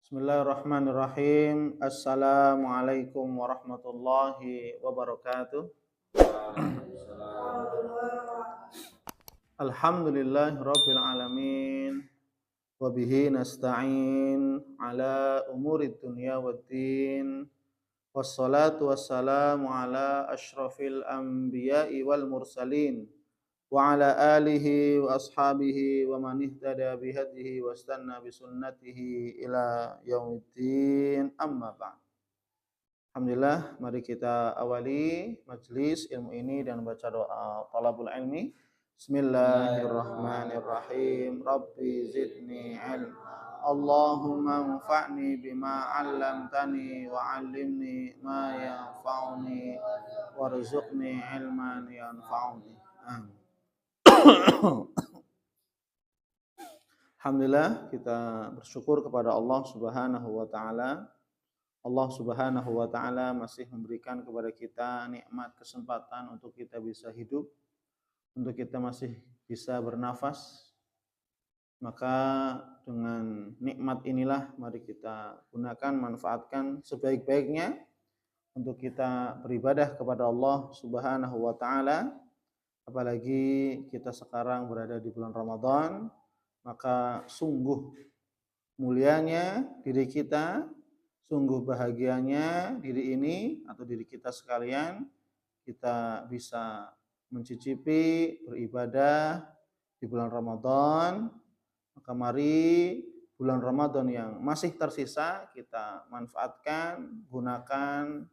Bismillahirrahmanirrahim. Assalamualaikum warahmatullahi wabarakatuh. Alhamdulillahirabbil alamin. Wa bihi nasta'in ala umurid dunya waddin. Wassalatu wassalamu ala asyrafil anbiya'i wal mursalin. Wa ala alihi wa ashabihi wa man ihtada bihadihi wa istanna bisunnatihi ila yaumiddin, amma ba'd. Alhamdulillah, mari kita awali majlis ilmu ini dan baca doa talabul ilmi. Bismillahirrahmanirrahim. Rabbi zidni ilma. Allahumma anfa'ni bima 'allamtani wa 'allimni ma yanfa'uni warzuqni ilman yanfa'uni. Amin. Alhamdulillah, kita bersyukur kepada Allah Subhanahu wa taala. Allah Subhanahu wa taala masih memberikan kepada kita nikmat kesempatan untuk kita bisa hidup, untuk kita masih bisa bernafas. Maka dengan nikmat inilah mari kita gunakan, manfaatkan sebaik-baiknya untuk kita beribadah kepada Allah Subhanahu wa taala. Apalagi kita sekarang berada di bulan Ramadan, maka sungguh mulianya diri kita, sungguh bahagianya diri ini atau diri kita sekalian, kita bisa mencicipi beribadah di bulan Ramadan. Maka mari bulan Ramadan yang masih tersisa kita manfaatkan, gunakan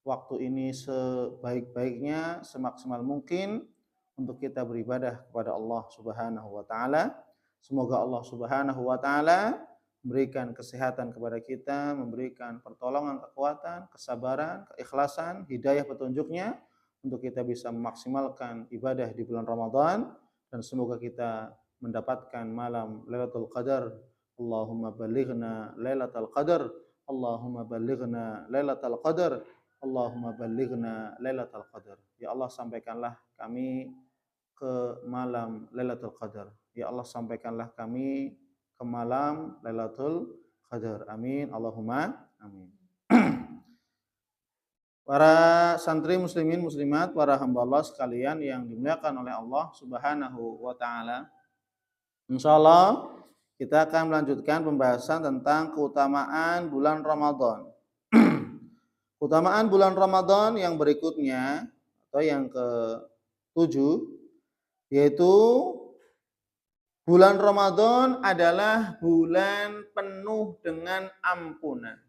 waktu ini sebaik-baiknya, semaksimal mungkin untuk kita beribadah kepada Allah Subhanahu wa taala. Semoga Allah Subhanahu wa taala memberikan kesehatan kepada kita, memberikan pertolongan, kekuatan, kesabaran, keikhlasan, hidayah petunjuknya untuk kita bisa memaksimalkan ibadah di bulan Ramadan, dan semoga kita mendapatkan malam Lailatul Qadar. Allahumma ballighna Lailatul Qadar. Allahumma ballighna Lailatul Qadar. Allahumma ballighna Lailatul Qadar. Ya Allah, sampaikanlah kami ke malam Lailatul Qadar. Ya Allah, sampaikanlah kami ke malam Lailatul Qadar. Amin. Allahumma amin. Para santri muslimin muslimat, para hamba Allah sekalian yang dimuliakan oleh Allah Subhanahu wa taala. Insyaallah kita akan melanjutkan pembahasan tentang keutamaan bulan Ramadan. Keutamaan bulan Ramadan yang berikutnya atau yang ke-7, yaitu bulan Ramadan adalah bulan penuh dengan ampunan.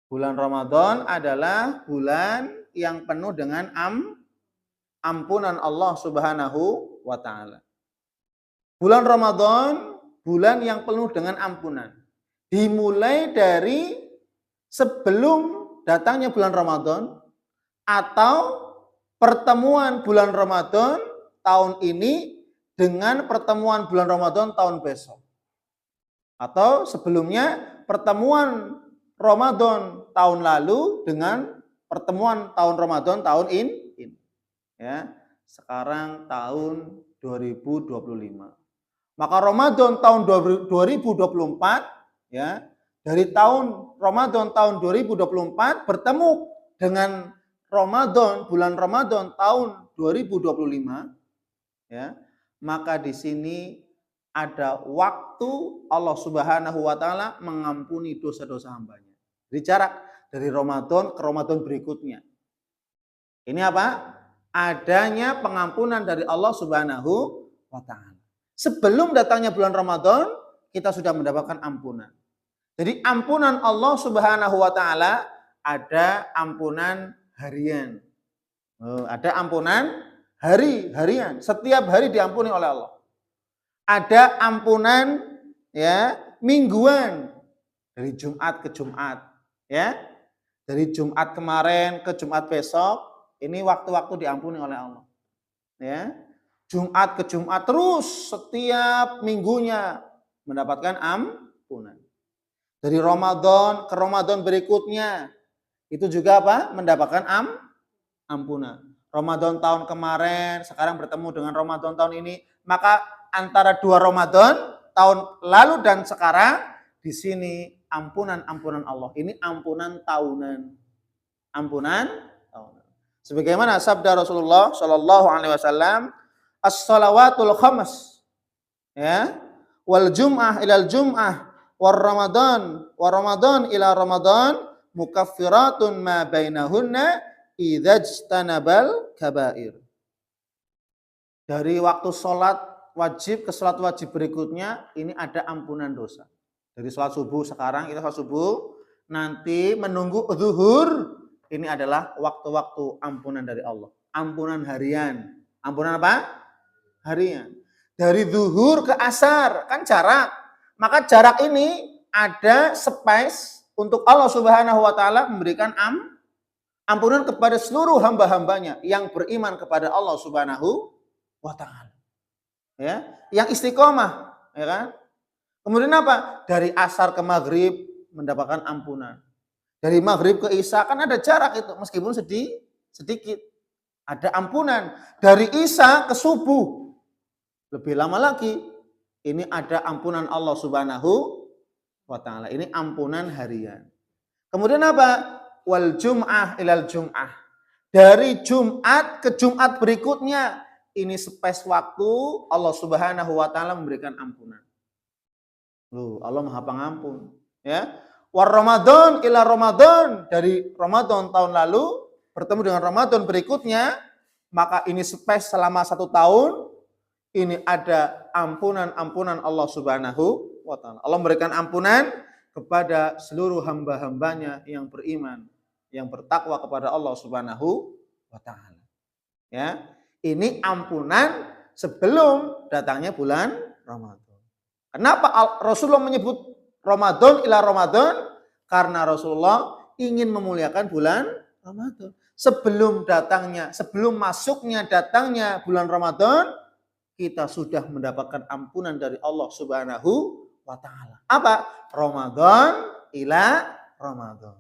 Bulan Ramadan adalah bulan yang penuh dengan ampunan Allah Subhanahu wa taala. Bulan Ramadan bulan yang penuh dengan ampunan. Dimulai dari sebelum datangnya bulan Ramadan atau pertemuan bulan Ramadan tahun ini dengan pertemuan bulan Ramadan tahun besok. Atau sebelumnya pertemuan Ramadan tahun lalu dengan pertemuan tahun Ramadan tahun ini. Ya, sekarang tahun 2025. Maka Ramadan tahun 2024, ya, dari tahun Ramadan tahun 2024 bertemu dengan bulan Ramadan tahun 2025, ya, maka di sini ada waktu Allah Subhanahu wa taala mengampuni dosa-dosa hambanya. Jadi jarak dari Ramadan ke Ramadan berikutnya. Ini apa? Adanya pengampunan dari Allah Subhanahu wa taala. Sebelum datangnya bulan Ramadan, kita sudah mendapatkan ampunan. Jadi ampunan Allah Subhanahu wa taala ada ampunan harian. Ada ampunan harian. Setiap hari diampuni oleh Allah. Ada ampunan ya mingguan dari Jumat ke Jumat, ya. Dari Jumat kemarin ke Jumat besok, ini waktu-waktu diampuni oleh Allah. Ya. Jumat ke Jumat terus setiap minggunya mendapatkan ampunan. Dari Ramadan ke Ramadan berikutnya itu juga apa? Mendapatkan ampunan. Ramadan tahun kemarin sekarang bertemu dengan Ramadan tahun ini, maka antara dua Ramadan tahun lalu dan sekarang di sini ampunan-ampunan Allah. Ini ampunan tahunan. Ampunan tahunan. Sebagaimana sabda Rasulullah Shallallahu alaihi wasallam, as-shalawatul khams, ya, wal jum'ah ilal jum'ah, war Ramadan ila Ramadan, mukaffiratun ma bainahunna idzajtanabal kabair. Dari waktu sholat wajib ke sholat wajib berikutnya, ini ada ampunan dosa. Dari sholat subuh sekarang, kita sholat subuh, nanti menunggu zuhur, ini adalah waktu-waktu ampunan dari Allah. Ampunan harian. Ampunan apa? Harian. Dari zuhur ke asar, kan jarak. Maka jarak ini ada space untuk Allah Subhanahu wa taala memberikan ampunan kepada seluruh hamba-hambanya yang beriman kepada Allah Subhanahu wa ta'ala. Ya, yang istiqomah, ya kan? Kemudian apa? Dari asar ke maghrib mendapatkan ampunan. Dari maghrib ke isya kan ada jarak itu, meskipun sedikit. Ada ampunan. Dari isya ke subuh lebih lama lagi. Ini ada ampunan Allah Subhanahu wa ta'ala. Ini ampunan harian. Kemudian apa? Wal jum'ah ilal jum'ah. Dari Jumat ke Jumat berikutnya, ini space waktu Allah Subhanahu wa taala memberikan ampunan. Loh, Allah Maha Pengampun, ya. War Ramadan ila Ramadan, dari Ramadan tahun lalu bertemu dengan Ramadan berikutnya, maka ini space selama 1 tahun, ini ada ampunan-ampunan Allah Subhanahu wa taala. Allah memberikan ampunan kepada seluruh hamba-hambanya yang beriman, yang bertakwa kepada Allah Subhanahu wa taala. Ya. Ini ampunan sebelum datangnya bulan Ramadan. Kenapa Rasulullah menyebut Ramadan ila Ramadan? Karena Rasulullah ingin memuliakan bulan Ramadan. Sebelum masuknya datangnya bulan Ramadan, kita sudah mendapatkan ampunan dari Allah Subhanahu wa taala. Apa? Ramadan ila Ramadan.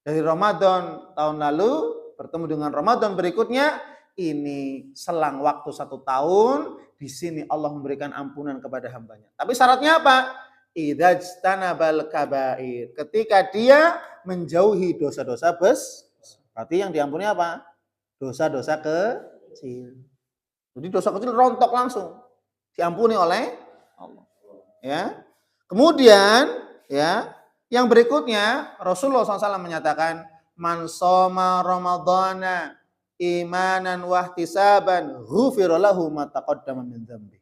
Dari Ramadan tahun lalu bertemu dengan Ramadan berikutnya, ini selang waktu 1 tahun, di sini Allah memberikan ampunan kepada hambanya. Tapi syaratnya apa? Idzajtanabal kabair. Ketika dia menjauhi dosa-dosa besar. Berarti yang diampuni apa? Dosa-dosa kecil. Jadi dosa kecil rontok langsung diampuni oleh Allah. Ya. Kemudian, ya, yang berikutnya Rasulullah SAW menyatakan, man shoma ramadhana imanan wahtisaban ghufira lahu ma taqaddama min dzambi.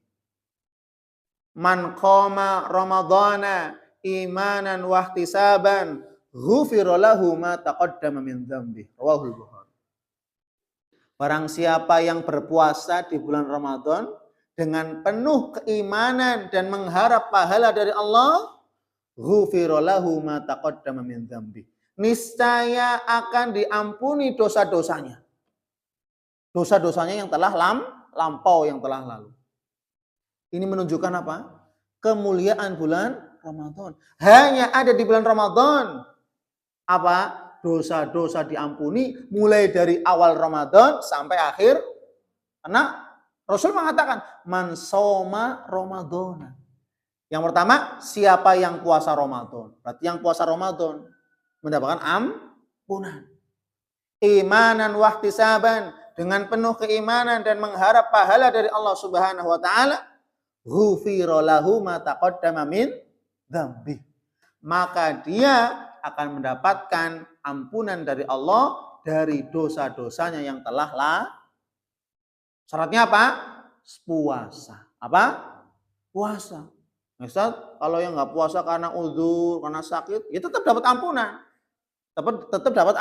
Man qama ramadhana imanan wahtisaban ghufira lahu ma taqaddama min dzambi. Rawahul Bukhari. Barang siapa yang berpuasa di bulan Ramadan dengan penuh keimanan dan mengharap pahala dari Allah, ghufira lahu ma taqaddama min dzambi. Niscaya akan diampuni dosa-dosanya. Dosa-dosanya yang telah lampau, yang telah lalu. Ini menunjukkan apa? Kemuliaan bulan Ramadan. Hanya ada di bulan Ramadan. Apa? Dosa-dosa diampuni mulai dari awal Ramadan sampai akhir. Karena Rasul mengatakan, man shoma Ramadhana. Yang pertama, siapa yang puasa Ramadan? Berarti yang puasa Ramadan mendapatkan ampunan. Imanan wahtisaban, dengan penuh keimanan dan mengharap pahala dari Allah Subhanahu wa taala, ghufira lahu ma taqaddama min dzambi. Maka dia akan mendapatkan ampunan dari Allah dari dosa-dosanya yang telah Syaratnya apa? Puasa. Apa? Puasa. Misal kalau yang nggak puasa karena uzur, karena sakit, ya tetap dapat ampunan. Tetap dapat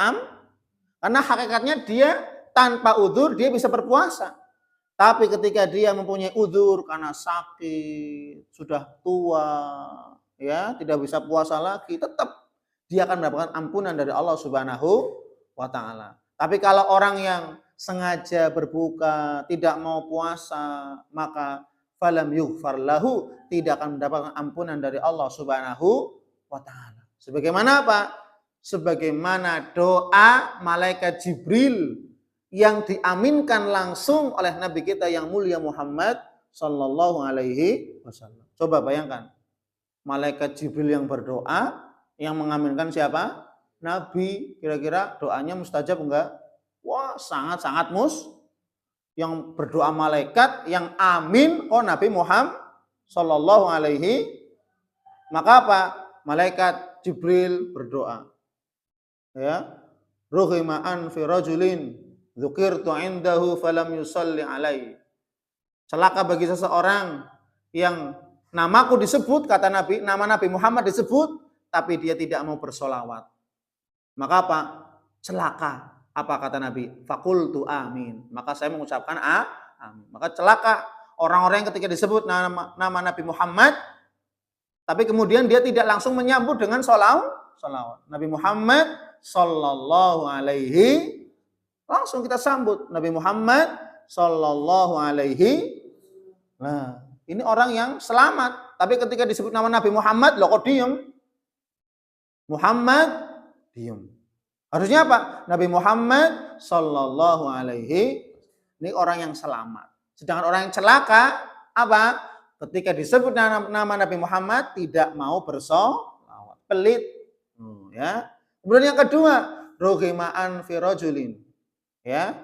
karena hakikatnya dia tanpa uzur dia bisa berpuasa. Tapi ketika dia mempunyai uzur karena sakit, sudah tua, ya, tidak bisa puasa lagi, tetap dia akan mendapatkan ampunan dari Allah Subhanahu wa taala. Tapi kalau orang yang sengaja berbuka, tidak mau puasa, maka falam yughfar lahu, tidak akan mendapatkan ampunan dari Allah Subhanahu wa taala. Sebagaimana apa? Sebagaimana doa malaikat Jibril yang diaminkan langsung oleh Nabi kita yang mulia Muhammad sallallahu alaihi wasallam. Coba bayangkan, malaikat Jibril yang berdoa Yang mengaminkan siapa? Nabi. Kira-kira doanya mustajab enggak? Wah, sangat-sangat yang berdoa malaikat, yang amin, oh Nabi Muhammad Sallallahu Alaihi. Maka apa? Malaikat Jibril berdoa. Ya, ruhima an fi rajulin dzukirtu indahu falam yusalli alaihi. Celaka bagi seseorang yang namaku disebut, kata Nabi, nama Nabi Muhammad disebut, tapi dia tidak mau bersolawat. Maka apa? Celaka. Apa kata Nabi? Fakultu amin. Maka saya mengucapkan amin. Maka celaka orang-orang yang ketika disebut nama Nabi Muhammad, tapi kemudian dia tidak langsung menyambut dengan sholawat. Nabi Muhammad Sallallahu Alaihi, langsung kita sambut. Nabi Muhammad Sallallahu Alaihi. Nah, ini orang yang selamat. Tapi ketika disebut nama Nabi Muhammad, loh kok diem? Muhammad diem. Harusnya apa? Nabi Muhammad Sallallahu Alaihi. Ini orang yang selamat. Sedangkan orang yang celaka apa? Ketika disebut nama Nabi Muhammad tidak mau bersolawat, pelit. Ya. Kemudian yang kedua, rughima'an fi rajulin. Ya.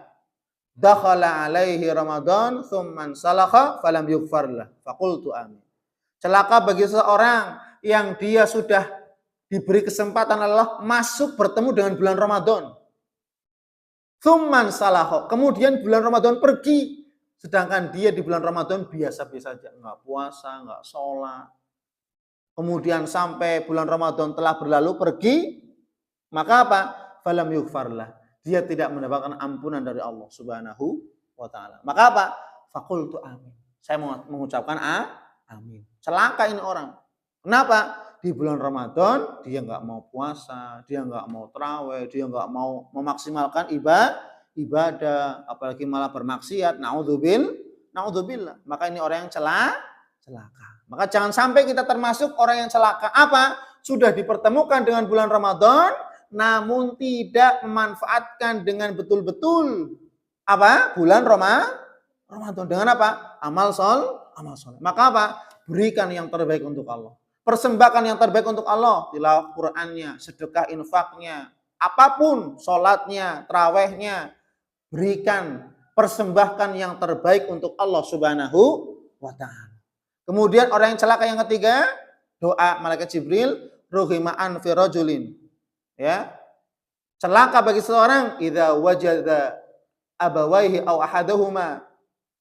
Dakhala alaihi Ramadan tsumman salakha falam yughfarlah. Faqultu amin. Celaka bagi seseorang yang dia sudah diberi kesempatan Allah masuk bertemu dengan bulan Ramadan. Tsumman salakha. Kemudian bulan Ramadan pergi. Sedangkan dia di bulan Ramadan biasa-biasa saja, enggak puasa, enggak sholat. Kemudian sampai bulan Ramadan telah berlalu pergi, maka apa? Falam yughfarlah. Dia tidak mendapatkan ampunan dari Allah Subhanahu wa taala. Maka apa? Faqultu amin. Saya mengucapkan amin. Celaka ini orang. Kenapa? Di bulan Ramadan dia enggak mau puasa, dia enggak mau tarawih, dia enggak mau memaksimalkan ibadah, apalagi malah bermaksiat. Naudzubillah. Maka ini orang yang celaka. Maka jangan sampai kita termasuk orang yang celaka. Apa? Sudah dipertemukan dengan bulan Ramadan, namun tidak memanfaatkan dengan betul-betul apa? Bulan Ramadan. Dengan apa? Amal soleh. Maka apa? Berikan yang terbaik untuk Allah. Persembahkan yang terbaik untuk Allah. Tilawah Qur'annya, sedekah infaknya, apapun, sholatnya, tarawihnya, berikan, persembahkan yang terbaik untuk Allah Subhanahu wa ta'ala. Kemudian orang yang celaka yang ketiga, doa malaikat Jibril, rughima'an fi rajulin. Ya. Celaka bagi seorang idza wajada abawaihi aw ahaduhuma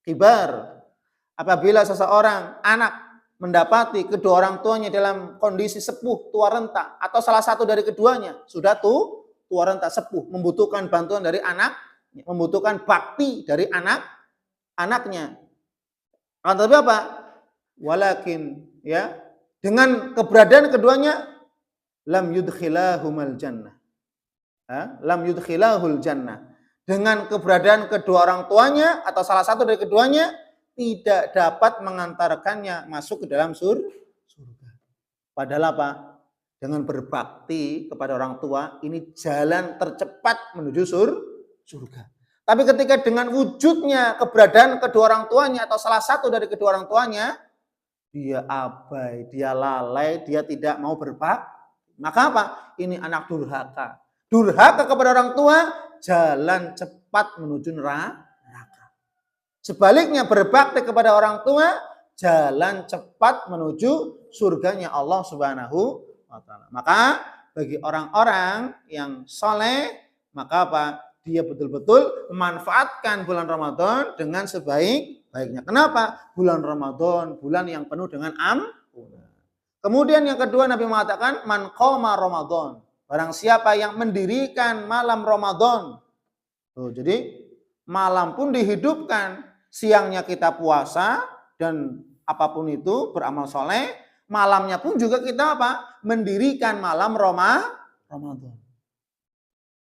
kibar. Apabila seseorang anak mendapati kedua orang tuanya dalam kondisi sepuh, tua renta, atau salah satu dari keduanya sudah tua renta, sepuh, membutuhkan bantuan dari anak, membutuhkan bakti dari anaknya. Akan tetapi apa? Walakin, ya, dengan keberadaan keduanya lam yudkhilahumal jannah. Lam yudkhilahul jannah. Dengan keberadaan kedua orang tuanya atau salah satu dari keduanya tidak dapat mengantarkannya masuk ke dalam surga. Padahal apa? Dengan berbakti kepada orang tua, ini jalan tercepat menuju surga. Tapi ketika dengan wujudnya keberadaan kedua orang tuanya atau salah satu dari kedua orang tuanya, dia abai, dia lalai, dia tidak mau berbakti. Maka apa? Ini anak durhaka. Durhaka kepada orang tua, jalan cepat menuju neraka. Sebaliknya berbakti kepada orang tua, jalan cepat menuju surganya Allah Subhanahu wa taala. Maka bagi orang-orang yang soleh, maka apa? Dia betul-betul memanfaatkan bulan Ramadan dengan sebaik-baiknya. Kenapa? Bulan Ramadan, bulan yang penuh dengan ampunan. Kemudian yang kedua Nabi mengatakan man qoma Ramadan. Barang siapa yang mendirikan malam Ramadan. Jadi malam pun dihidupkan. Siangnya kita puasa dan apapun itu beramal soleh. Malamnya pun juga kita apa? Mendirikan malam Ramadan.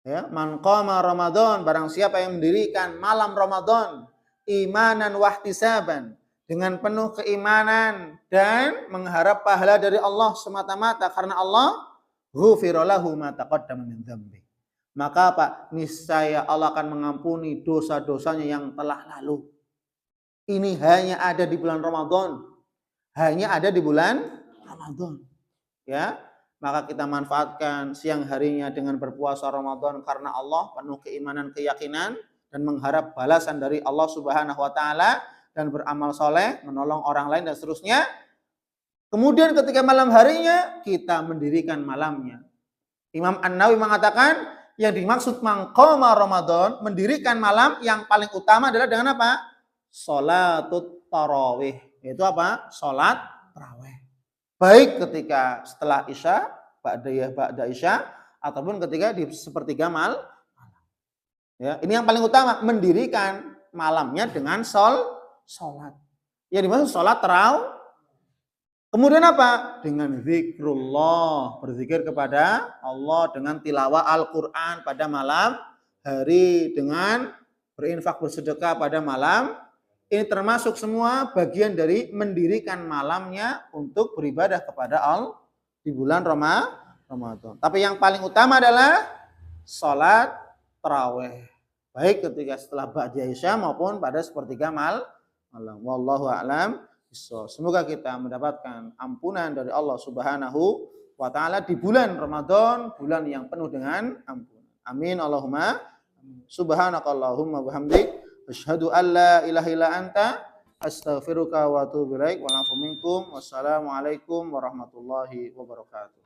Ya, man qama Ramadan, barang siapa yang mendirikan malam Ramadan imanan wahtisaban, dengan penuh keimanan dan mengharap pahala dari Allah semata-mata karena Allah, ghufira lahu ma taqaddama min dzambi. Maka apa? Niscaya Allah akan mengampuni dosa-dosanya yang telah lalu. Ini hanya ada di bulan Ramadan. Hanya ada di bulan Ramadan. Ya. maka kita manfaatkan siang harinya dengan berpuasa Ramadan karena Allah, penuh keimanan, keyakinan, dan mengharap balasan dari Allah Subhanahu wa Ta'ala, dan beramal soleh, menolong orang lain, dan seterusnya. Kemudian ketika malam harinya, kita mendirikan malamnya. Imam An-Nawawi mengatakan, yang dimaksud maqama Ramadan, mendirikan malam, yang paling utama adalah dengan apa? Sholatut tarawih. Itu apa? Sholat tarawih. Baik ketika setelah Isya, ba'da Isya, ataupun ketika di sepertiga malam. Ya, ini yang paling utama, mendirikan malamnya dengan sholat. Ya, dimaksud sholat tarawih. Kemudian apa? Dengan zikrullah, berzikir kepada Allah, dengan tilawah Al-Quran pada malam hari, dengan berinfak bersedekah pada malam. Ini termasuk semua bagian dari mendirikan malamnya untuk beribadah kepada Allah di bulan Ramadan. Tapi yang paling utama adalah sholat tarawih. Baik ketika setelah ba'da Isya maupun pada sepertiga malam. Wallahu a'lam. Semoga kita mendapatkan ampunan dari Allah Subhanahu wa Ta'ala di bulan Ramadan, bulan yang penuh dengan ampunan. Amin Allahumma. Subhanakallahumma bihamdik, asyhadu an la ilaha illa anta, astaghfiruka wa atubu ilaik. Wa lafu minkum. Wassalamualaikum warahmatullahi wabarakatuh.